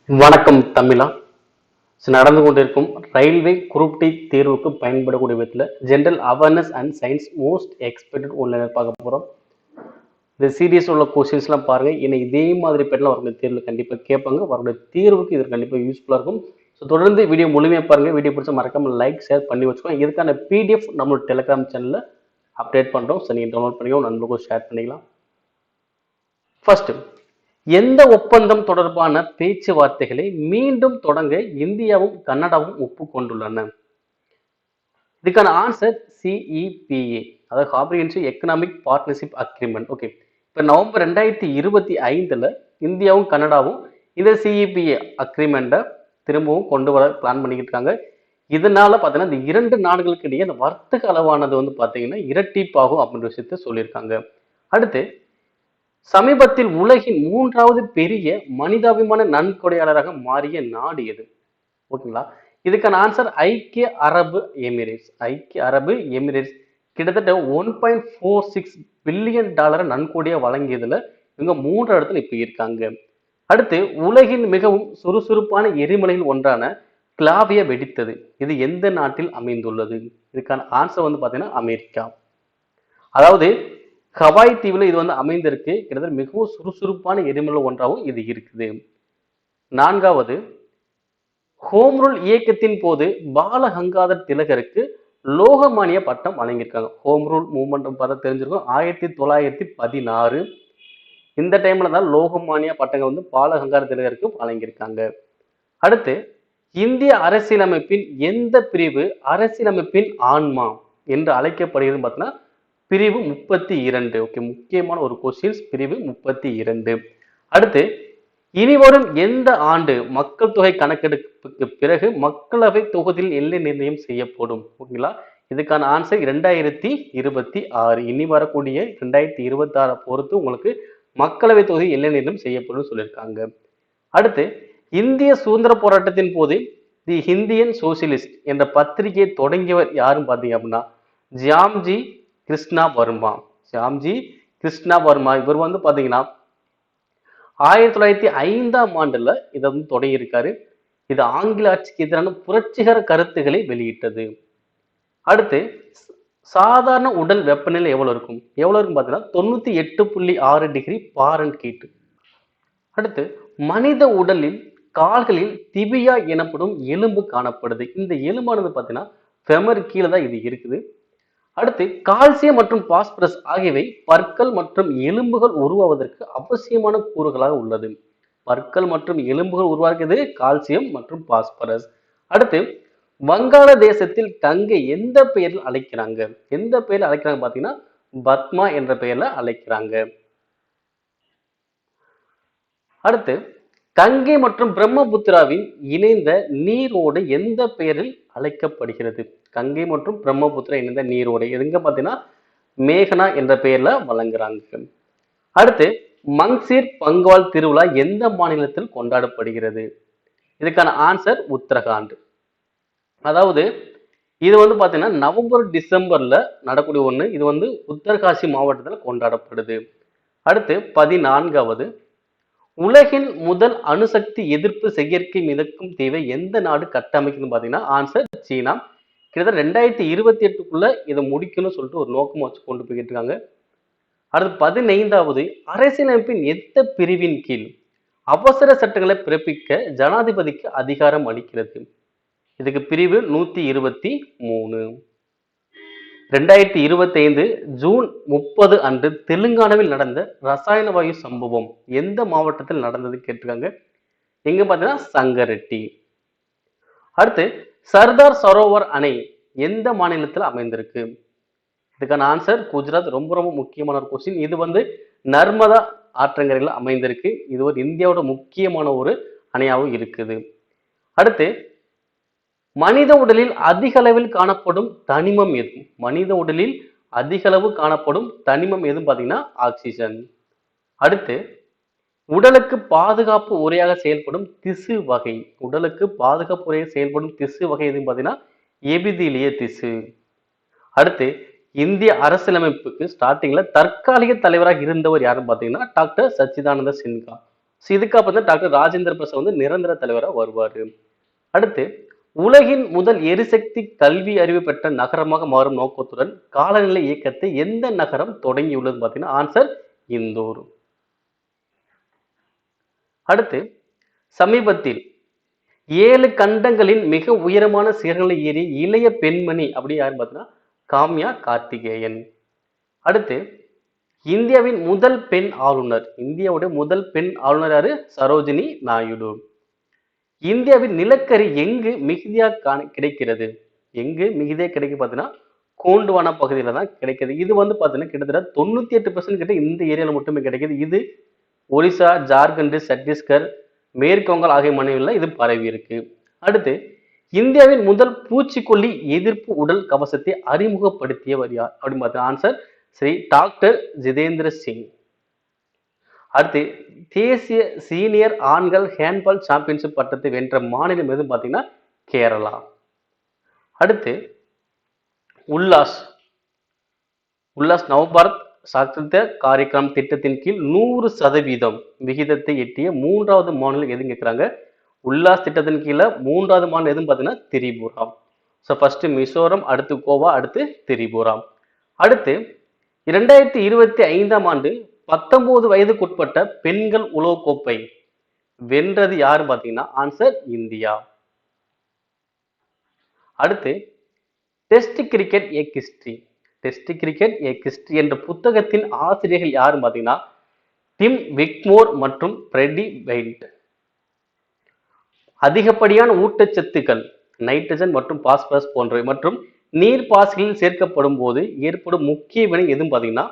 வணக்கம் தமிழா. நடந்து கொண்டிருக்கும் ரயில்வே குரூப் டி தேர்வுக்கு பயன்படக்கூடிய விதத்தில் general awareness and science most expected ஒன்று பார்க்க போகிறோம். இந்த சீரியஸ் உள்ள கொஸ்டின்ஸ்லாம் பாருங்கள். ஏன்னா இதே மாதிரி பேட்டர்ல அவருடைய தேர்வில் கண்டிப்பாக கேட்பாங்க. அவருடைய தேர்வுக்கு இது கண்டிப்பாக யூஸ்ஃபுல்லாக இருக்கும். ஸோ தொடர்ந்து வீடியோ முழுமையாக பாருங்கள். வீடியோ பிடிச்ச மறக்காமல் லைக் ஷேர் பண்ணி வச்சுக்கோங்க. இதுக்கான பிடிஎஃப் நம்மளோட டெலிகிராம் சேனலில் அப்டேட் பண்ணுறோம். ஸோ நீங்கள் டவுன்லோட் பண்ணிக்கோ, நண்பர்களுக்கும் ஷேர் பண்ணிக்கலாம். ஃபர்ஸ்ட், எந்த ஒப்பந்தம் தொடர்பான பேச்சுவார்த்தைகளை மீண்டும் தொடங்க இந்தியாவும் கனடாவும் ஒப்புக்கொண்டுள்ளன? இதுக்கான ஆன்சர் சிஇபிஏ, அதாவது comprehensive economic partnership agreement. Okay, இப்போ நவம்பர் 2025 இந்தியாவும் கனடாவும் இந்த சிஇபிஏ அக்ரிமெண்ட்டை திரும்பவும் கொண்டு வர பிளான் பண்ணிக்கிட்டு இருக்காங்க. இதனால பார்த்தீங்கன்னா இந்த இரண்டு நாடுகளுக்கு இடையே அந்த வர்த்தக அளவானது வந்து பார்த்தீங்கன்னா இரட்டிப்பாகும் அப்படின்ற விஷயத்த சொல்லியிருக்காங்க. அடுத்து, சமீபத்தில் உலகின் 3வது பெரிய மனிதாபிமான நன்கொடையாளராக மாறிய நாடு எது? ஓகேங்களா, இதுக்கான ஆன்சர் ஐக்கிய அரபு எமிரேட்ஸ். ஐக்கிய அரபு எமிரேட்ஸ் கிட்டத்தட்ட $1.46 பில்லியன் நன்கொடையா வழங்கியதுல இவங்க 3வது இடத்துல இப்ப இருக்காங்க. அடுத்து, உலகின் மிகவும் சுறுசுறுப்பான எரிமலையில் ஒன்றான கிளாவியா வெடித்தது. இது எந்த நாட்டில் அமைந்துள்ளது? இதுக்கான ஆன்சர் வந்து பாத்தீங்கன்னா அமெரிக்கா. அதாவது ஹவாய் தீவுல இது வந்து அமைந்திருக்கு. கிட்டத்தட்ட மிகவும் சுறுசுறுப்பான எரிமலை ஒன்றாகவும் இது இருக்குது. 4வது, ஹோம் ரூல் இயக்கத்தின் போது பால கங்காதர் திலகருக்கு லோகமானிய பட்டம் வழங்கியிருக்காங்க. ஹோம் ரூல் மூவ்மெண்ட் பார்த்தா தெரிஞ்சிருக்கும். 1916 இந்த டைம்ல தான் லோகமானிய பட்டங்கள் வந்து பால கங்காதர் திலகருக்கு வழங்கியிருக்காங்க. அடுத்து, இந்திய அரசியலமைப்பின் எந்த பிரிவு அரசியலமைப்பின் ஆன்மா என்று அழைக்கப்படுகிறது பார்த்தீங்கன்னா பிரிவு 32. ஓகே, முக்கியமான ஒரு கொஸ்டின்ஸ், பிரிவு 32. அடுத்து, இனிவரும் எந்த ஆண்டு மக்கள் தொகை கணக்கெடுப்புக்கு பிறகு மக்களவை தொகுதியில் எல்லை நிர்ணயம் செய்யப்படும்? ஓகேங்களா, இதுக்கான ஆன்சர் 2026. இனி வரக்கூடிய 2026 பொறுத்து உங்களுக்கு மக்களவை தொகுதி எல்லை நிர்ணயம் செய்யப்படும் சொல்லியிருக்காங்க. அடுத்து, இந்திய சுதந்திர போராட்டத்தின் போது தி இந்தியன் சோசியலிஸ்ட் என்ற பத்திரிகையை தொடங்கியவர் யாரும் பார்த்தீங்க அப்படின்னா ஜாம்ஜி கிருஷ்ணா வர்மா. ஜாம்ஜி கிருஷ்ணா வர்மா இவர் வந்து பாத்தீங்கன்னா 1905 இதை வந்து தொடங்கியிருக்காரு. இது ஆங்கில ஆட்சிக்கு எதிரான புரட்சிகர கருத்துக்களை வெளியிட்டது. அடுத்து, சாதாரண உடல் வெப்பநிலை எவ்வளவு இருக்கும்? பாத்தீங்கன்னா 98.6 டிகிரி ஃபாரன்ஹீட். அடுத்து, மனித உடலில் கால்களில் திபியா எனப்படும் எலும்பு காணப்படுது. இந்த எலும்பானது பாத்தீங்கன்னா ஃபெமர் கீழே தான் இது இருக்குது. அடுத்து, கால்சியம் மற்றும் பாஸ்பரஸ் ஆகியவை பற்கள் மற்றும் எலும்புகள் உருவாவதற்கு அவசியமான கூறுகளாக உள்ளது. பற்கள் மற்றும் எலும்புகள் உருவாக்குது கால்சியம் மற்றும் பாஸ்பரஸ். அடுத்து, வங்காள தேசத்தில் கங்கை எந்த பெயரில் அழைக்கிறாங்க? எந்த பெயரில் அழைக்கிறாங்க பாத்தீங்கன்னா பத்மா என்ற பெயர்ல அழைக்கிறாங்க. அடுத்து, கங்கை மற்றும் பிரம்மபுத்திராவின் இணைந்த நீரோடு எந்த பெயரில் அழைக்கப்படுகிறது? கங்கை மற்றும் பிரம்மபுத்திரா இணைந்த நீரோடை எதுங்க பாத்தீங்கன்னா மேகனா என்ற பெயர்ல வழங்குறாங்க. அடுத்து, மங்சீர் பங்கால் திருவிழா எந்த மாநிலத்தில் கொண்டாடப்படுகிறது? இதுக்கான ஆன்சர் உத்தரகாண்ட். அதாவது இது வந்து பாத்தீங்கன்னா நவம்பர் டிசம்பர்ல நடக்கூடிய ஒண்ணு. இது வந்து உத்தரகாசி மாவட்டத்தில் கொண்டாடப்படுது. அடுத்து, 14வது, உலகின் முதல் அணுசக்தி எதிர்ப்பு செயற்கை மிதக்கும் தீவை எந்த நாடு கட்டமைக்குதுன்னு பாத்தீங்கன்னா ஆன்சர் சீனா. கிட்டத்தட்ட 2028க்குள்ள இதை முடிக்கணும்னு சொல்லிட்டு ஒரு நோக்கமா வச்சு கொண்டு போய்கிட்டு இருக்காங்க. அடுத்து, 15வது, அரசியலமைப்பின் எந்த பிரிவின் கீழ் அவசர சட்டங்களை பிறப்பிக்க ஜனாதிபதிக்கு அதிகாரம் அளிக்கிறது? இதுக்கு பிரிவு 123. 2025 ஜூன் 30 அன்று தெலுங்கானாவில் நடந்த ரசாயன வாயு சம்பவம் எந்த மாவட்டத்தில் நடந்தது கேட்டிருக்காங்க. எங்க பாத்தீங்கன்னா சங்கரெட்டி. அடுத்து, சர்தார் சரோவர் அணை எந்த மாநிலத்தில் அமைந்திருக்கு? இதுக்கான ஆன்சர் குஜராத். ரொம்ப ரொம்ப முக்கியமான ஒரு கொஸ்டின். இது வந்து நர்மதா ஆற்றங்கரையில் அமைந்திருக்கு. இது ஒரு இந்தியாவோட முக்கியமான ஒரு அணையாகவும் இருக்குது. அடுத்து, மனித உடலில் அதிக அளவில் காணப்படும் தனிமம் எது? மனித உடலில் அதிக அளவு காணப்படும் தனிமம் எதுன்னு பாத்தீங்கன்னா ஆக்சிஜன். அடுத்து, உடலுக்கு பாதுகாப்பு உரையாக செயல்படும் திசு வகை. உடலுக்கு பாதுகாப்பு உரையாக செயல்படும் திசு வகை எதுன்னு பாத்தீங்கன்னா எபிதீலிய திசு. அடுத்து, இந்திய அரசியலமைப்புக்கு ஸ்டார்டிங்ல தற்காலிக தலைவராக இருந்தவர் யாருன்னு பாத்தீங்கன்னா டாக்டர் சச்சிதானந்த சின்ஹா. ஸோ இதுக்கப்புறம் தான் டாக்டர் ராஜேந்திர பிரசாத் வந்து நிரந்தர தலைவராக வருவார். அடுத்து உலகின் முதல் எரிசக்தி கல்வி அறிவு பெற்ற நகரமாக மாறும் நோக்கத்துடன் காலநிலை இயக்கத்தை எந்த நகரம் தொடங்கியுள்ளது பார்த்தீங்கன்னா ஆன்சர் இந்தூர். அடுத்து சமீபத்தில் 7 கண்டங்களின் மிக உயரமான சிகரங்களை ஏறி இளைய பெண்மணி அப்படி யாருன்னு பார்த்தீங்கன்னா காம்யா கார்த்திகேயன். அடுத்து இந்தியாவின் முதல் பெண் ஆளுநர், இந்தியாவுடைய முதல் பெண் ஆளுநர் யாரு? சரோஜினி நாயுடு. இந்தியாவின் நிலக்கரி எங்கு மிகுதியாக கிடைக்கிறது? எங்கு மிகுதியா கிடைக்கும் பார்த்தீங்கன்னா கோண்டுவானா பகுதியில தான் கிடைக்குது. இது வந்து பார்த்தீங்கன்னா கிட்டத்தட்ட 98% கிட்ட இந்த ஏரியால மட்டுமே கிடைக்குது. இது ஒரிசா, ஜார்க்கண்ட், சத்தீஸ்கர், மேற்கு வங்காள் ஆகிய மாநிலங்களில் இது பரவி இருக்கு. அடுத்து இந்தியாவின் முதல் பூச்சிக்கொல்லி எதிர்ப்பு உடல் கவசத்தை அறிமுகப்படுத்தியவர் யார் அப்படின்னு பார்த்தா ஆன்சர் ஸ்ரீ டாக்டர் ஜிதேந்திர சிங். அடுத்து தேசிய சீனியர் ஆண்கள் ஹேண்ட்பால் சாம்பியன்ஷிப் பட்டத்தை வென்ற மாநிலம் எதுன்னு பார்த்தீங்கன்னா கேரளா. அடுத்து உல்லாஸ் நவபாரத் சாஸ்திர காரியக்கிரம் திட்டத்தின் கீழ் 100% விகிதத்தை எட்டிய 3வது மாநிலம் எதுன்னு கேட்குறாங்க. உல்லாஸ் திட்டத்தின் கீழே 3வது மாநிலம் எதுன்னு பார்த்தீங்கன்னா திரிபுரா. ஸோ ஃபர்ஸ்ட் மிசோரம், அடுத்து கோவா, அடுத்து திரிபுரா. அடுத்து 2025ஆம் ஆண்டு 19 வயதுக்குட்பட்ட பெண்கள் உலகக்கோப்பை வென்றது யாரு பார்த்தீங்கன்னா ஆன்சர் இந்தியா. அடுத்து டெஸ்ட் கிரிக்கெட் ஏ ஹிஸ்டரி, டெஸ்ட் கிரிக்கெட் ஏ ஹிஸ்டரி என்ற புத்தகத்தின் ஆசிரியர்கள் யாருன்னு பார்த்தீங்கன்னா டிம் விக்மோர் மற்றும் பிரெடி வெயிட். அதிகப்படியான ஊட்டச்சத்துக்கள் நைட்ரஜன் மற்றும் பாஸ்பரஸ் போன்றவை மற்றும் நீர் பாசிகளில் சேர்க்கப்படும் போது ஏற்படும் முக்கிய வினை எதுவும் பார்த்தீங்கன்னா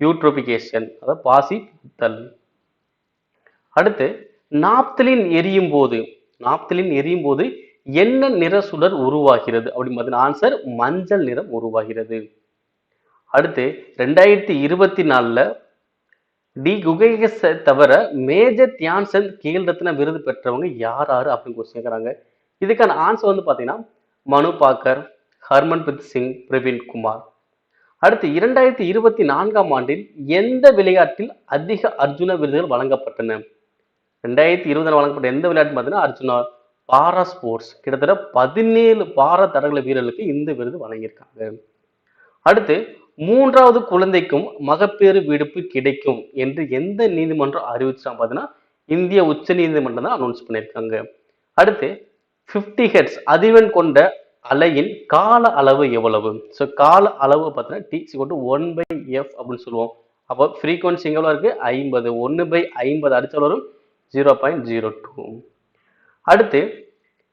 யூட்ரோபிகேஷன், அதாவது பாசி புத்தல். அடுத்து நாப்தலின் எரியும் போது என்ன நிற சுடர் உருவாகிறது அப்படின்னு பார்த்தீங்கன்னா ஆன்சர் மஞ்சள் நிறம் உருவாகிறது. அடுத்து 2024 டி குகைகஸ் தவிர மேஜர் தியான்சந்த் கேல் ரத்னா விருது பெற்றவங்க யார் அப்படின்னு கொஸ்டின் கேட்குறாங்க. இதுக்கான ஆன்சர் வந்து பார்த்தீங்கன்னா மனு பாக்கர், ஹர்மன்பிரீத் சிங், பிரவீன் குமார். அடுத்து 2024ஆம் ஆண்டில் எந்த விளையாட்டில் அதிக அர்ஜுன விருதுகள் வழங்கப்பட்டன? 2020 வழங்கப்பட்ட எந்த விளையாட்டு பார்த்தீங்கன்னா அர்ஜுனா பாரா ஸ்போர்ட்ஸ். கிட்டத்தட்ட 17 பாரா தடகள வீரர்களுக்கு இந்த விருது வழங்கியிருக்காங்க. அடுத்து 3வது குழந்தைக்கும் மகப்பேறு விடுப்பு கிடைக்கும் என்று எந்த நீதிமன்றம் அறிவிச்சாங்க பார்த்தீங்கன்னா இந்திய உச்ச நீதிமன்றம் தான் அனௌன்ஸ் பண்ணியிருக்காங்க. அடுத்து 50 ஹெர்ட்ஸ் அதிர்வெண் கொண்ட அலையின் கால அளவு எவ்வளவு? ஸோ கால அளவு பார்த்தீங்கன்னா T=1/f அப்படின்னு சொல்லுவோம். அப்போ ஃப்ரீக்வன்சி எவ்வளோ இருக்கு 50, 1/50 அடிச்சால் வரும் 0.02. அடுத்து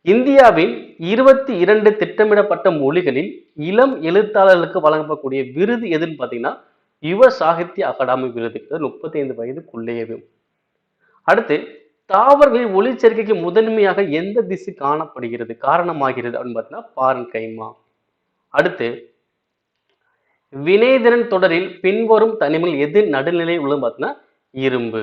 இந்தியாவின் 22 திட்டமிடப்பட்ட மொழிகளில் இளம் எழுத்தாளர்களுக்கு வழங்கப்படக்கூடிய விருது எதுன்னு பார்த்தீங்கன்னா யுவ சாகித்ய அகாடமி விருது, 35 வயதுக்குள்ளேயே. அடுத்து தாவரங்களின் ஒளிச்சேர்க்கைக்கு முதன்மையாக எந்த திசு காரணமாகிறது அப்படின்னு பார்த்தீங்கன்னா பாரன்கைமா. அடுத்து வினைதிறன் தொடரில் பின்வரும் தனிமங்கள் எது நடுநிலையில் உள்ளது பார்த்தீங்கன்னா இரும்பு.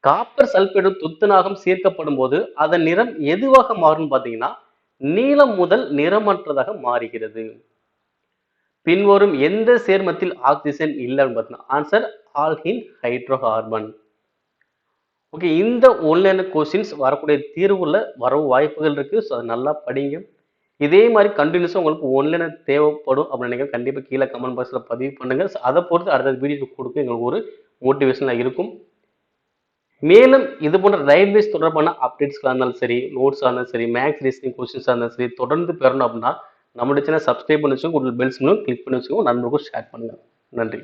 காப்பர் சல்பேடு துத்தநாகம் சேர்க்கப்படும் போது அதன் நிறம் எதுவாக மாறும் பார்த்தீங்கன்னா நீலம் முதல் நிறமற்றதாக மாறுகிறது. பின்வரும் எந்த சேர்மத்தில் ஆக்சிஜன் இல்லைன்னு பார்த்தீங்கன்னா ஆன்சர் ஆல்கின் ஹைட்ரோகார்பன். ஓகே, இந்த ஆன்லைன் கொஸ்டின்ஸ் வரக்கூடிய தீர்வுல வரவு வாய்ப்புகள் இருக்கு. ஸோ அதை நல்லா படிங்க. இதே மாதிரி கண்டினியூஸாக உங்களுக்கு ஆன்லைன் தேவைப்படும் அப்படின்னு நீங்கள் கண்டிப்பாக கீழே கமெண்ட் பாக்ஸில் பதிவு பண்ணுங்க. அதை பொறுத்து அடுத்த வீடியோ கொடுக்க எங்களுக்கு ஒரு மோட்டிவேஷனாக இருக்கும். மேலும் இது போன்ற ரயில்வேஸ் தொடர்பான அப்டேட்ஸ்களாக இருந்தாலும் சரி, நோட்ஸாக இருந்தாலும் சரி, மேக்ஸ் ரீசனிங் கொஸ்டின்ஸாக இருந்தாலும் சரி தொடர்ந்து பெறணும் அப்படின்னா நம்மளுடைய சேனல் சப்ஸ்கிரைப் பண்ணி வச்சுக்கோங்க, பெல்ஸ் கிளிக் பண்ணி வச்சுக்கோங்க, நண்பர்களுக்கும் ஷேர் பண்ணுங்க. நன்றி.